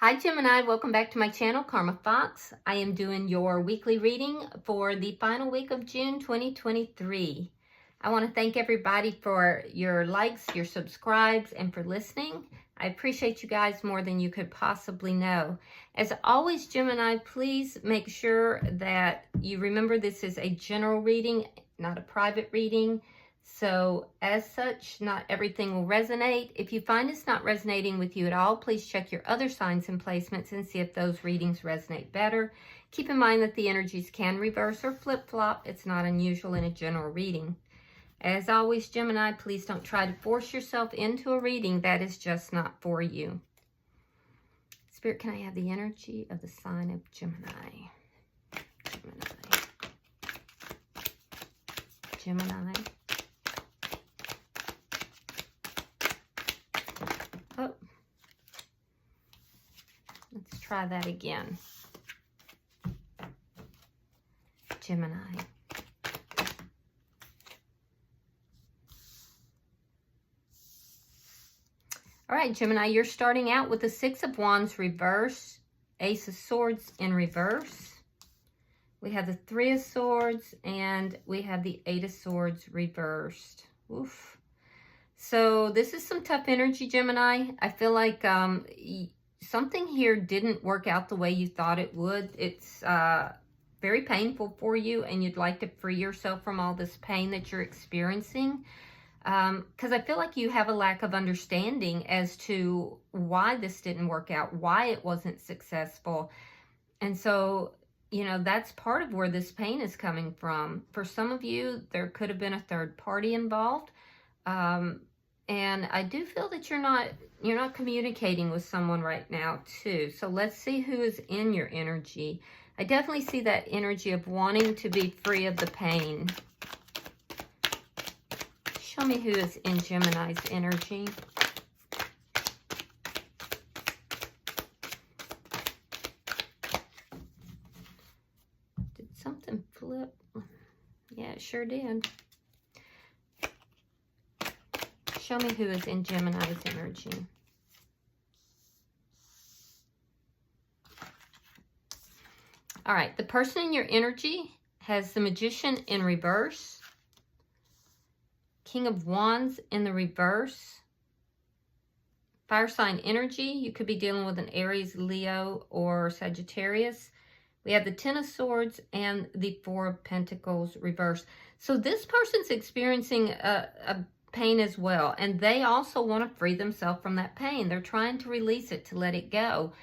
Hi Gemini, welcome back to my channel, Karma Fox. I am doing your weekly reading for the final week of June 2023. I want to thank everybody for your likes, your subscribes, and for listening. I appreciate you guys more than you could possibly know. As always, Gemini, please make sure that you remember this is a general reading, not a private reading. So as such, not everything will resonate. If you find it's not resonating with you at all, please check your other signs and placements and see if those readings resonate better. Keep in mind that the energies can reverse or flip-flop. It's not unusual in a general reading. As always, Gemini, please don't try to force yourself into a reading that is just not for you. Spirit, can I have the energy of the sign of Gemini? Gemini. Oh, let's try that again. Gemini. All right, Gemini, you're starting out with the Six of Wands reverse, Ace of Swords in reverse. We have the Three of Swords, and we have the Eight of Swords reversed. Oof. So this is some tough energy, Gemini. I feel like something here didn't work out the way you thought it would. It's very painful for you, and you'd like to free yourself from all this pain that you're experiencing. Because I feel like you have a lack of understanding as to why this didn't work out, why it wasn't successful. And so, you know, that's part of where this pain is coming from. For some of you, there could have been a third party involved. And I do feel that you're not communicating with someone right now too. So let's see who is in your energy. I definitely see that energy of wanting to be free of the pain. Show me who is in Gemini's energy. Did something flip? Yeah, it sure did. Show me who is in Gemini's energy. All right, the person in your energy has the Magician in reverse, King of Wands in the reverse, fire sign energy. You could be dealing with an Aries, Leo, or Sagittarius. We have the Ten of Swords and the Four of Pentacles reverse. So this person's experiencing a pain as well, and they also want to free themselves from that pain. They're trying to release it, to let it go.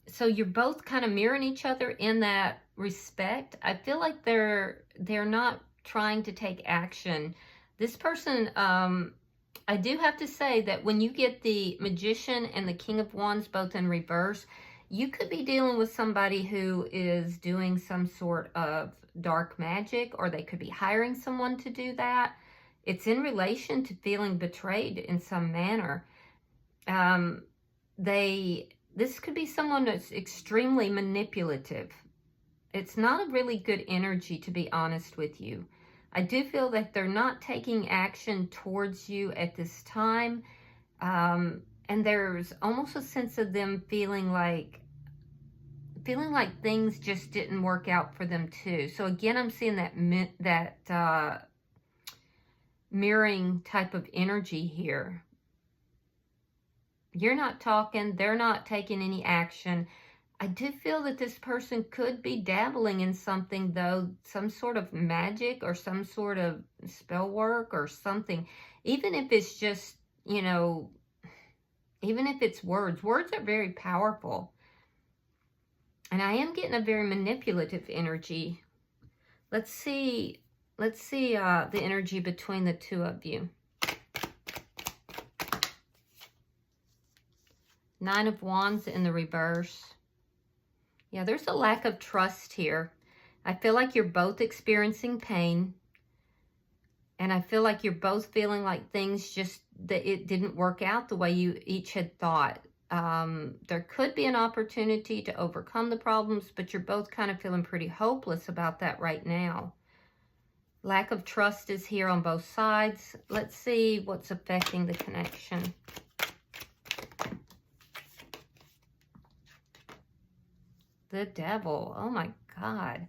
So you're both kind of mirroring each other in that respect. I feel like they're not trying to take action. This person, I do have to say that when you get the Magician and the King of Wands both in reverse, you could be dealing with somebody who is doing some sort of dark magic, or they could be hiring someone to do that. It's in relation to feeling betrayed in some manner. This could be someone that's extremely manipulative. It's not a really good energy, to be honest with you. I do feel that they're not taking action towards you at this time. And there's almost a sense of them feeling like things just didn't work out for them too. So again, I'm seeing that mirroring type of energy here. You're not talking, they're not taking any action. I do feel that this person could be dabbling in something, though, some sort of magic or some sort of spell work or something. Even if it's just, you know, even if it's words. Words are very powerful. And I am getting a very manipulative energy. Let's see the energy between the two of you. Nine of Wands in the reverse. Yeah, there's a lack of trust here. I feel like you're both experiencing pain. And I feel like you're both feeling like things that it didn't work out the way you each had thought. There could be an opportunity to overcome the problems, but you're both kind of feeling pretty hopeless about that right now. Lack of trust is here on both sides. Let's see what's affecting the connection. the devil. Oh my God.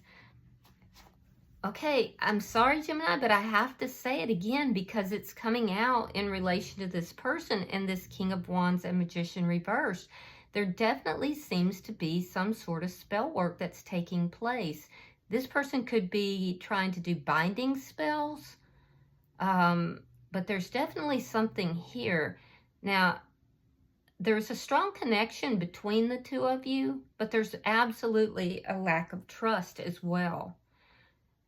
Okay, I'm sorry, Gemini, but I have to say it again because it's coming out in relation to this person and this King of Wands and Magician reversed. There definitely seems to be some sort of spell work that's taking place. This person could be trying to do binding spells, but there's definitely something here. Now, there's a strong connection between the two of you, but there's absolutely a lack of trust as well.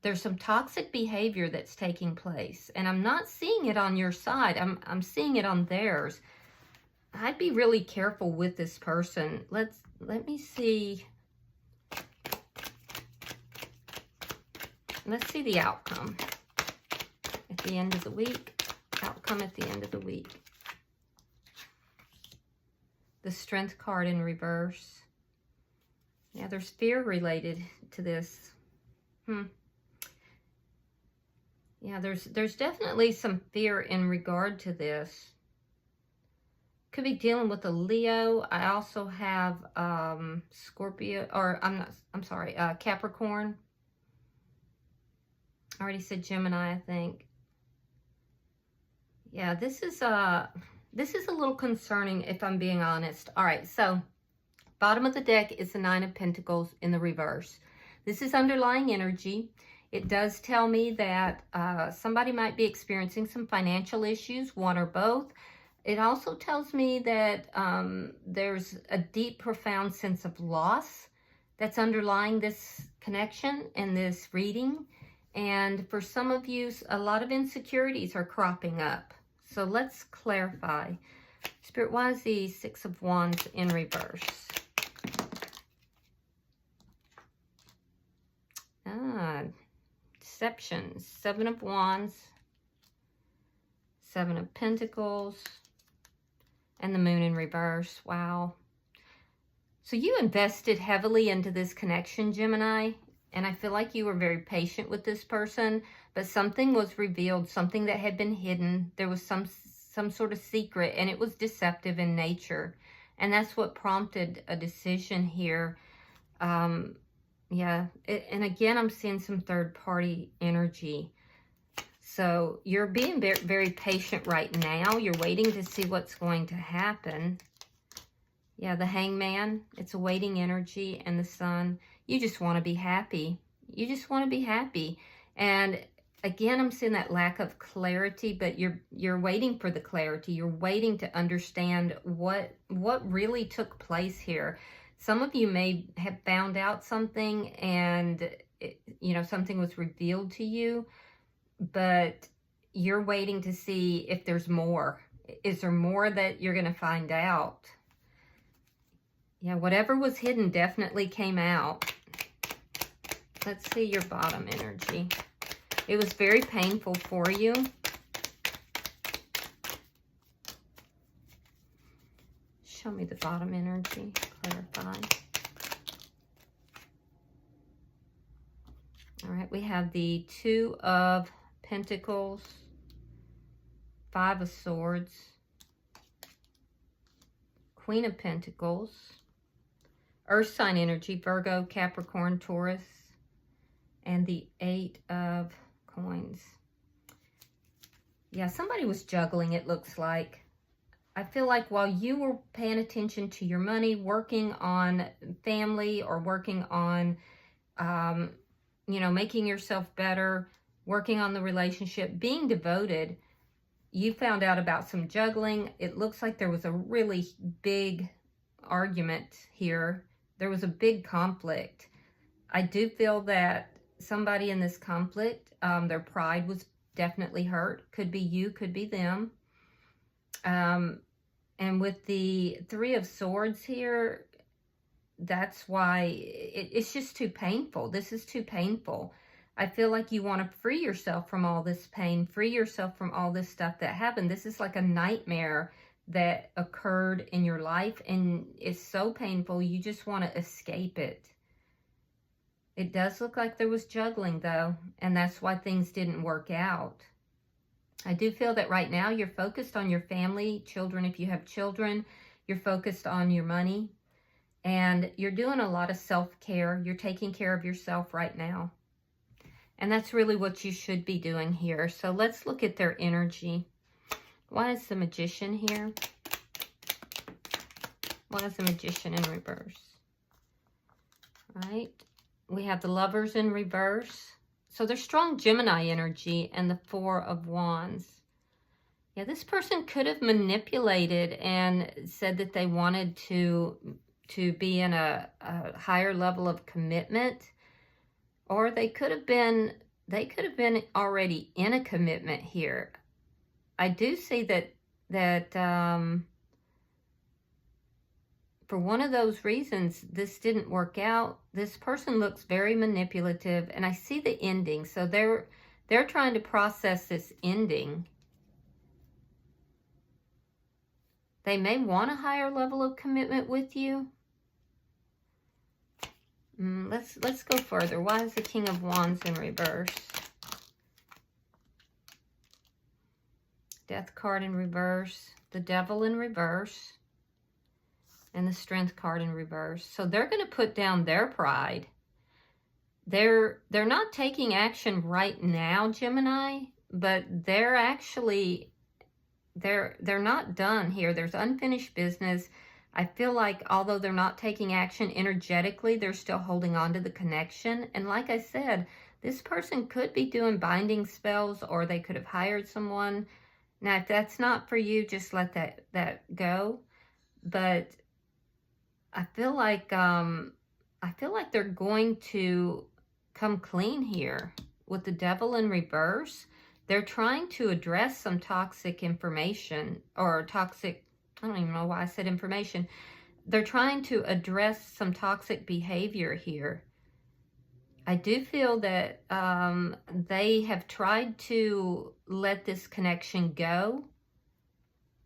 There's some toxic behavior that's taking place, and I'm not seeing it on your side. I'm seeing it on theirs. I'd be really careful with this person. Let me see. Let's see the outcome at the end of the week. Outcome at the end of the week. The Strength card in reverse. Yeah, there's fear related to this. Yeah, there's definitely some fear in regard to this. Could be dealing with a Leo. I also have Scorpio, or Capricorn. I already said Gemini, I think. Yeah, this is a little concerning if I'm being honest. All right, so bottom of the deck is the Nine of Pentacles in the reverse. This is underlying energy. It does tell me that somebody might be experiencing some financial issues, one or both. It also tells me that there's a deep, profound sense of loss that's underlying this connection and this reading. And for some of you, a lot of insecurities are cropping up. So let's clarify. Spirit, why is the Six of Wands in reverse? Deception. Seven of Wands, Seven of Pentacles, and the Moon in reverse. Wow. So you invested heavily into this connection, Gemini, and I feel like you were very patient with this person, but something was revealed, something that had been hidden. There was some sort of secret, and it was deceptive in nature, and that's what prompted a decision here. Yeah, and again, I'm seeing some third-party energy. So you're being very, very patient right now. You're waiting to see what's going to happen. Yeah, the Hangman, it's a waiting energy, and the Sun. You just want to be happy. You just want to be happy. And again, I'm seeing that lack of clarity, but you're waiting for the clarity. You're waiting to understand what really took place here. Some of you may have found out something and, something was revealed to you, but you're waiting to see if there's more. Is there more that you're going to find out? Yeah, whatever was hidden definitely came out. Let's see your bottom energy. It was very painful for you. Show me the bottom energy. Clarify. All right, we have the Two of Pentacles, Five of Swords, Queen of Pentacles, Earth sign energy, Virgo, Capricorn, Taurus, and the Eight of Coins. Yeah, somebody was juggling, it looks like. I feel like while you were paying attention to your money, working on family or working on, making yourself better, working on the relationship, being devoted, you found out about some juggling. It looks like there was a really big argument here. There was a big conflict. I do feel that somebody in this conflict, their pride was definitely hurt. Could be you, could be them. And with the Three of Swords here, that's why it's just too painful. This is too painful. I feel like you want to free yourself from all this pain, free yourself from all this stuff that happened. This is like a nightmare that occurred in your life, and it's so painful, you just want to escape it. It does look like there was juggling, though, and that's why things didn't work out. I do feel that right now you're focused on your family, children if you have children. You're focused on your money. And you're doing a lot of self-care. You're taking care of yourself right now. And that's really what you should be doing here. So let's look at their energy. Why is the Magician here? Why is the Magician in reverse? Right? We have the Lovers in reverse. So there's strong Gemini energy and the Four of Wands. Yeah, this person could have manipulated and said that they wanted to be in a higher level of commitment, or they could have been already in a commitment here. I do see that for one of those reasons, this didn't work out. This person looks very manipulative, and I see the ending. So they're trying to process this ending. They may want a higher level of commitment with you. Let's go further. Why is the King of Wands in reverse? Death card in reverse. The Devil in reverse. And the Strength card in reverse. So they're going to put down their pride. They're not taking action right now, Gemini, but they're actually they're not done here. There's unfinished business. I feel like although they're not taking action energetically, they're still holding on to the connection. And like I said, this person could be doing binding spells, or they could have hired someone. Now, if that's not for you, just let that go. But I feel like they're going to come clean here with the Devil in reverse. They're trying to address some toxic information, or toxic, I don't even know why I said information. They're trying to address some toxic behavior here. I do feel that they have tried to let this connection go.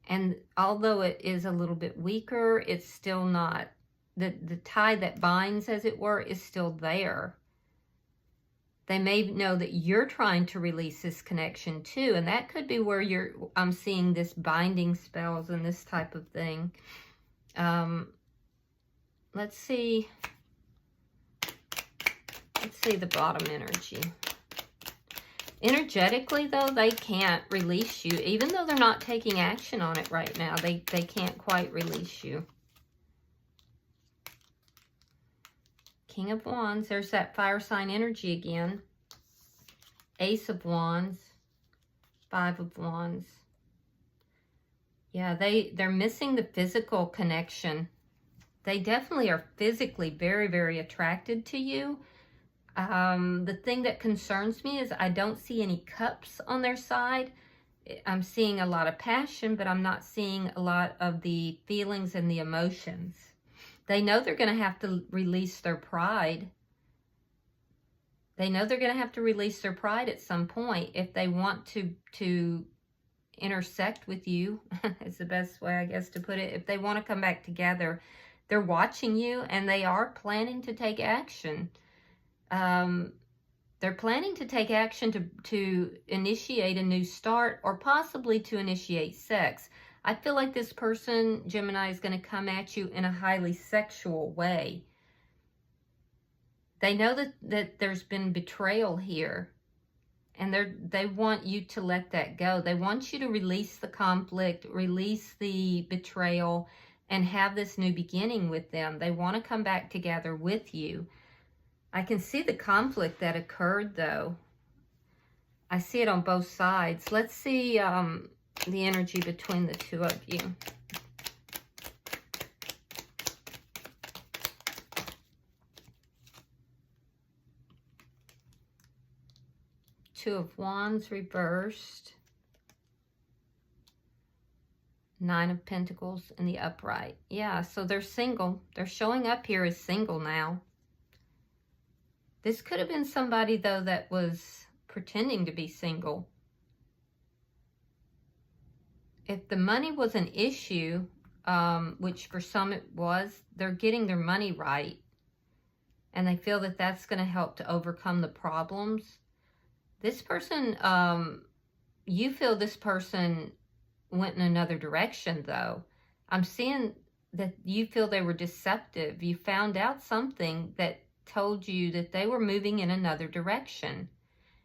And although it is a little bit weaker, it's still not, the tie that binds, as it were, is still there. They may know that you're trying to release this connection too, and that could be where I'm seeing this binding spells and this type of thing. Let's see the bottom energy. Energetically, though, they can't release you. Even though they're not taking action on it right now, they can't quite release you. King of Wands, there's that fire sign energy again. Ace of Wands, Five of Wands. Yeah, they're missing the physical connection. They definitely are physically very, very attracted to you. The thing that concerns me is I don't see any cups on their side. I'm seeing a lot of passion, but I'm not seeing a lot of the feelings and the emotions. They know they're going to have to release their pride. They know they're going to have to release their pride at some point if they want to intersect with you. Is the best way, I guess, to put it. If they want to come back together, they're watching you, and they are planning to take action. They're planning to take action to initiate a new start, or possibly to initiate sex. I feel like this person, Gemini, is going to come at you in a highly sexual way. They know that there's been betrayal here, and they want you to let that go. They want you to release the conflict, release the betrayal, and have this new beginning with them. They want to come back together with you. I can see the conflict that occurred, though. I see it on both sides. Let's see the energy between the two of you. Two of Wands reversed. Nine of Pentacles in the upright. Yeah, so they're single. They're showing up here as single now. This could have been somebody, though, that was pretending to be single. If the money was an issue, which for some it was, they're getting their money right. And they feel that that's going to help to overcome the problems. This person, you feel this person went in another direction, though. I'm seeing that you feel they were deceptive. You found out something that told you that they were moving in another direction.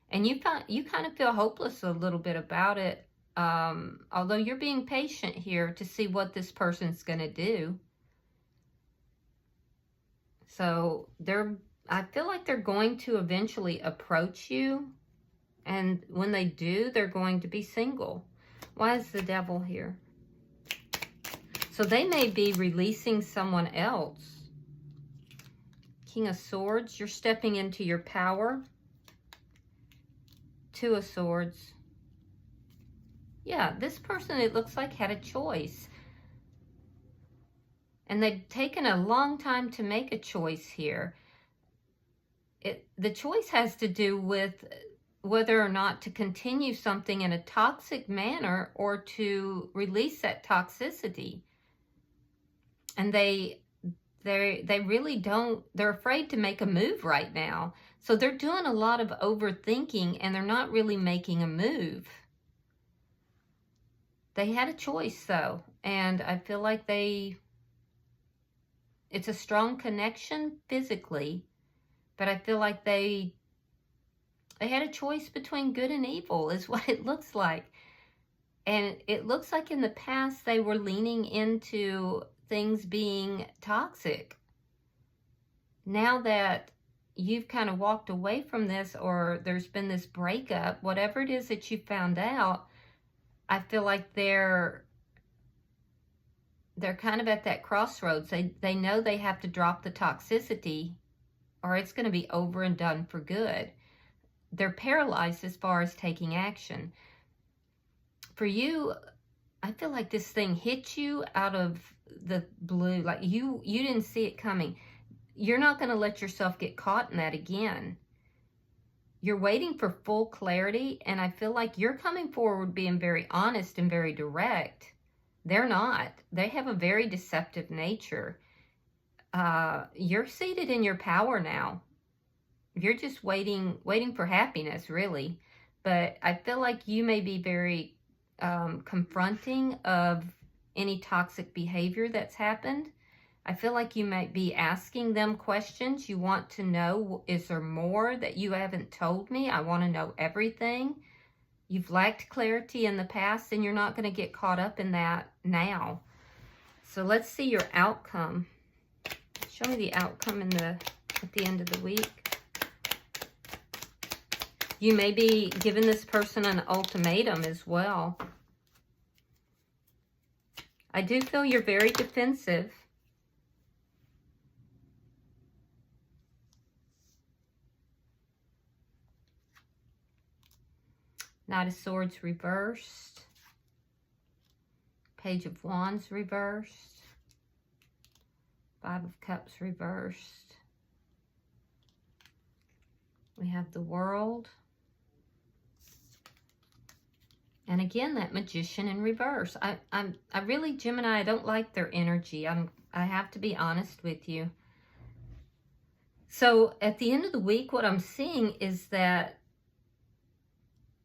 And you kind of feel hopeless a little bit about it, although you're being patient here to see what this person's going to do. So I feel like they're going to eventually approach you. And when they do, they're going to be single. Why is the Devil here? So they may be releasing someone else. King of Swords, you're stepping into your power. Two of Swords. Yeah, this person, it looks like, had a choice. And they've taken a long time to make a choice here. The choice has to do with whether or not to continue something in a toxic manner or to release that toxicity. And they really don't, they're afraid to make a move right now. So they're doing a lot of overthinking and they're not really making a move. They had a choice though. And I feel like it's a strong connection physically, but I feel like they had a choice between good and evil is what it looks like. And it looks like in the past they were leaning into things being toxic. Now that you've kind of walked away from this, or there's been this breakup, whatever it is that you found out, I feel like they're kind of at that crossroads. They know they have to drop the toxicity or it's going to be over and done for good. They're paralyzed as far as taking action. For you, I feel like this thing hit you out of the blue. Like you didn't see it coming. You're not going to let yourself get caught in that again. You're waiting for full clarity, and I feel like you're coming forward being very honest and very direct. They're not. They have a very deceptive nature. You're seated in your power now. You're just waiting for happiness, really. But I feel like you may be very confronting of any toxic behavior that's happened. I feel like you might be asking them questions. You want to know, is there more that you haven't told me? I want to know everything. You've lacked clarity in the past, and you're not going to get caught up in that now. So let's see your outcome. Show me the outcome at the end of the week. You may be giving this person an ultimatum as well. I do feel you're very defensive. Knight of Swords reversed. Page of Wands reversed. Five of Cups reversed. We have the World. And again, that Magician in reverse. I really, Gemini, I don't like their energy. I have to be honest with you. So at the end of the week, what I'm seeing is that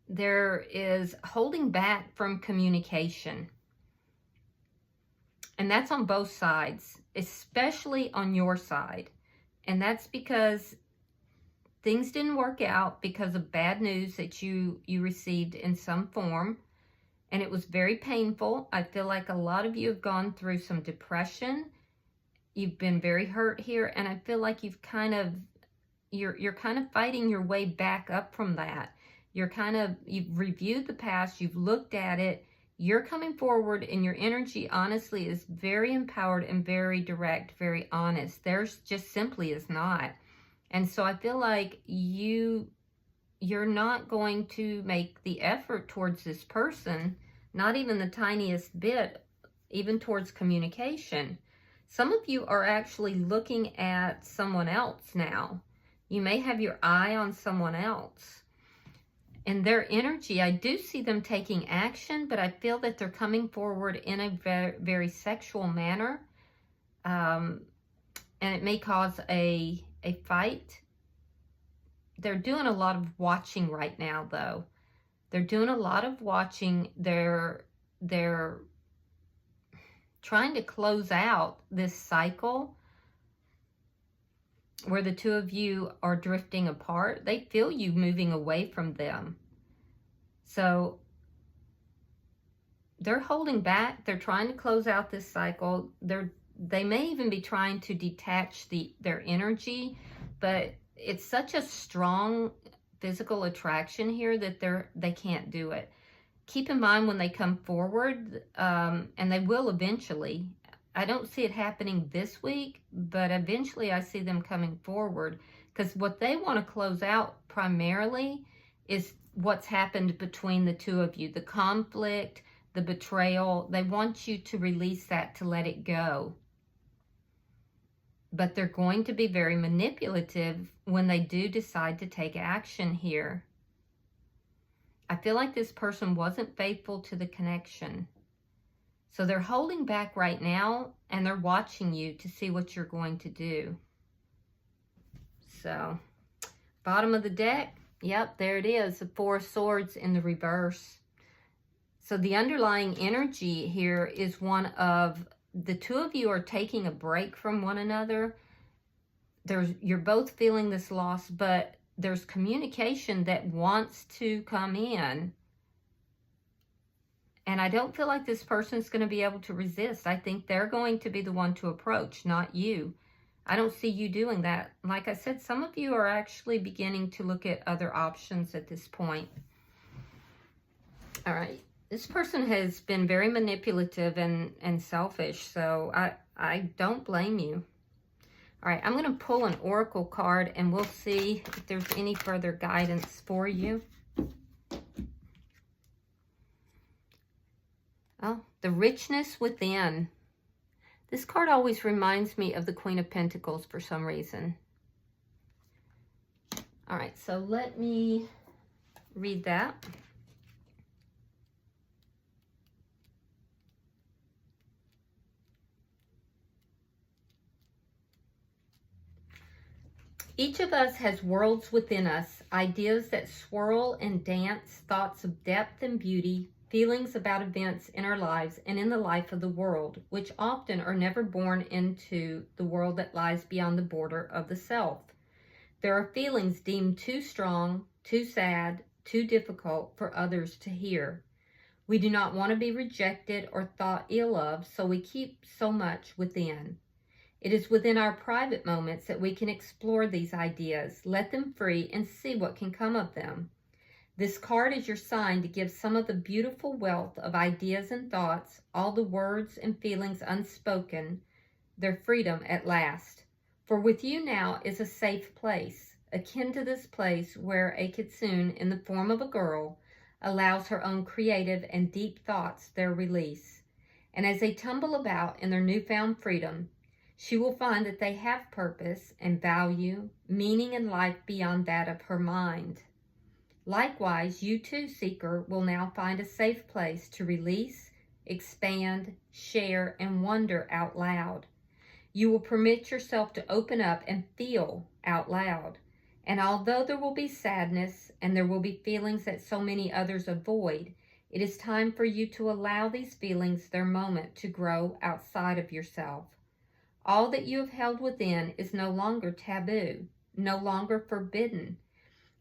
there is holding back from communication. And that's on both sides, especially on your side. And that's because things didn't work out because of bad news that you received in some form. And it was very painful. I feel like a lot of you have gone through some depression. You've been very hurt here. And I feel like you're kind of fighting your way back up from that. You've reviewed the past, you've looked at it, you're coming forward, and your energy honestly is very empowered and very direct, very honest. Theirs just simply is not. And so I feel like you're not going to make the effort towards this person, not even the tiniest bit, even towards communication. Some of you are actually looking at someone else now. You may have your eye on someone else. And their energy, I do see them taking action, but I feel that they're coming forward in a very, very sexual manner. And it may cause a fight. They're doing a lot of watching right now, though. They're doing a lot of watching. They're trying to close out this cycle where the two of you are drifting apart. They feel you moving away from them. So they're holding back. They're trying to close out this cycle. They may even be trying to detach their energy, but it's such a strong physical attraction here that they can't do it. Keep in mind when they come forward, and they will eventually. I don't see it happening this week, but eventually I see them coming forward, because what they want to close out primarily is what's happened between the two of you, the conflict, the betrayal. They want you to release that, to let it go. But they're going to be very manipulative when they do decide to take action here. I feel like this person wasn't faithful to the connection. So they're holding back right now, and they're watching you to see what you're going to do. So, bottom of the deck, yep, there it is, the Four of Swords in the reverse. So the underlying energy here is one of the two of you are taking a break from one another. You're both feeling this loss, but there's communication that wants to come in. And I don't feel like this person's going to be able to resist. I think they're going to be the one to approach, not you. I don't see you doing that. Like I said, some of you are actually beginning to look at other options at this point. All right. This person has been very manipulative and selfish, so I don't blame you. All right, I'm going to pull an oracle card, and we'll see if there's any further guidance for you. Oh, the richness within. This card always reminds me of the Queen of Pentacles for some reason. All right, so let me read that. Each of us has worlds within us, ideas that swirl and dance, thoughts of depth and beauty, feelings about events in our lives and in the life of the world, which often are never born into the world that lies beyond the border of the self. There are feelings deemed too strong, too sad, too difficult for others to hear. We do not want to be rejected or thought ill of, so we keep so much within. It is within our private moments that we can explore these ideas, let them free, and see what can come of them. This card is your sign to give some of the beautiful wealth of ideas and thoughts, all the words and feelings unspoken, their freedom at last. For with you now is a safe place, akin to this place where a kitsune, in the form of a girl, allows her own creative and deep thoughts their release. And as they tumble about in their newfound freedom, she will find that they have purpose and value, meaning and life beyond that of her mind. Likewise, you too, seeker, will now find a safe place to release, expand, share, and wonder out loud. You will permit yourself to open up and feel out loud. And although there will be sadness and there will be feelings that so many others avoid, it is time for you to allow these feelings their moment to grow outside of yourself. All that you have held within is no longer taboo, no longer forbidden.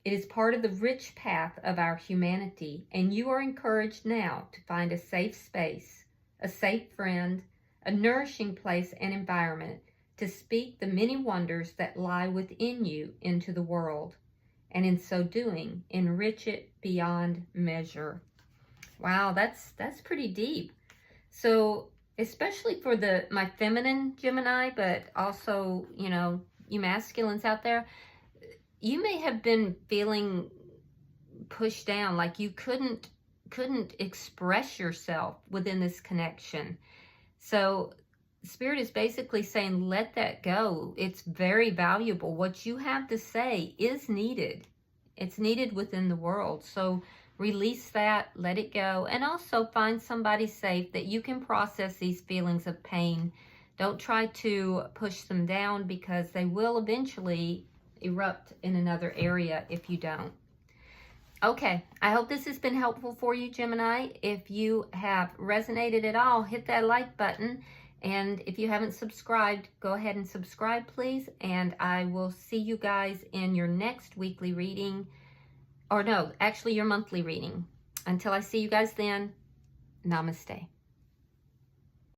It is part of the rich path of our humanity, and you are encouraged now to find a safe space, a safe friend, a nourishing place and environment to speak the many wonders that lie within you into the world, and in so doing, enrich it beyond measure. Wow, that's pretty deep. So, especially for my feminine Gemini, but also, you masculines out there, you may have been feeling pushed down, like you couldn't express yourself within this connection. So Spirit is basically saying, let that go. It's very valuable. What you have to say is needed. It's needed within the world. So release that, let it go, and also find somebody safe that you can process these feelings of pain. Don't try to push them down, because they will eventually erupt in another area if you don't. Okay, I hope this has been helpful for you, Gemini. If you have resonated at all, hit that like button. And if you haven't subscribed, go ahead and subscribe, please. And I will see you guys in your next weekly reading. Or no, actually your monthly reading. Until I see you guys then, namaste.